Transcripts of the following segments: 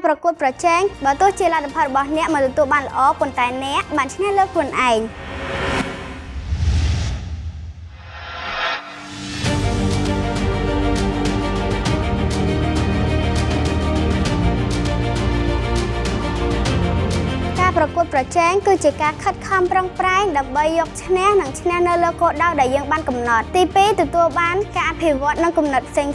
ការប្រកួតប្រជែងបើទោះជាលទ្ធផលរបស់អ្នកមិនទទួលបានល្អប៉ុន្តែអ្នកបានឈ្នះលើខ្លួនឯងប្រកួតប្រជែងគឺជាការខិតខំប្រឹងប្រែងដើម្បីយកឈ្នះនិងឈ្នះនៅលើគោលដៅដែលយើងបានកំណត់ទី2ទទួលបានការអភិវឌ្ឍនិងគំនិតផ្សេង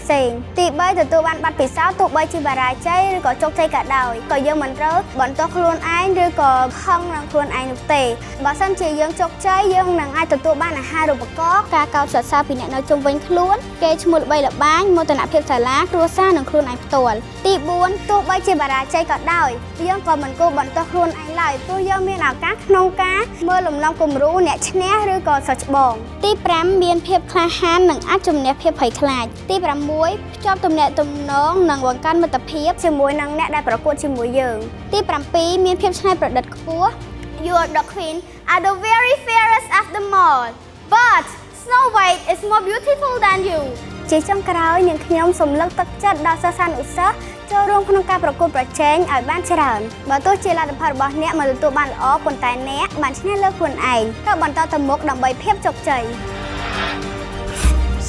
ទី3ទទួលបានបទពិសោធន៍ទោះបីជាបរាជ័យឬក៏ជោគជ័យក៏ដោយក៏យើងមិនត្រូវបន្ទោសខ្លួនឯងឬក៏ខឹងនឹងខ្លួនឯងនោះទេបើសិនជាយើងជោគជ័យយើងនឹងអាចទទួលបានអាហារូបករណ៍ការកោតសរសើរពីអ្នកនៅជុំវិញខ្លួនគេឈ្មោះល្បីល្បាញមោទនភាពសាលាគ្រួសារនិងខ្លួនឯងផ្ទាល់ទី4ទោះបីជាបរាជ័យក៏ដោយយើងក៏មិនគួរបន្ទោសខ្លួនឯងឡើយព្រោះយើងមានឱកាសក្នុងការមើលលំនាំគំរូអ្នកឈ្នះឬក៏សិស្សច្បងទី5មានភាពក្លាហាននិងអាចជំនះភាពភ័យខ្លាចទី6ភ្ជាប់ទំនាក់ទំនងនិងបង្កើនមិត្តភាពជាមួយនឹងអ្នកដែលប្រកួតជាមួយយើងទី7មានភាពច្នៃប្រឌិតខ្ពស់ You the queen are the very fairest of them all but Snow White is more beautiful than you ជាចុងក្រោយនាងខ្ញុំសូមលើកទឹកចិត្តដល់សិស្សានុសិស្សចូលរួមក្នុងការប្រកួតប្រជែងឲ្យបានច្រើនបើទោះជាលទ្ធផលរបស់អ្នកមិនទទួលបានល្អប៉ុន្តែអ្នកបានឈ្នះលើខ្លួនឯងក៏បន្តទៅមុខដើម្បីភាពជោគជ័យ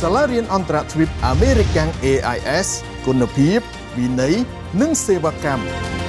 សាលារៀនអន្តរជាតិ American AIS គុណភាពវិន័យនិងសេវាកម្ម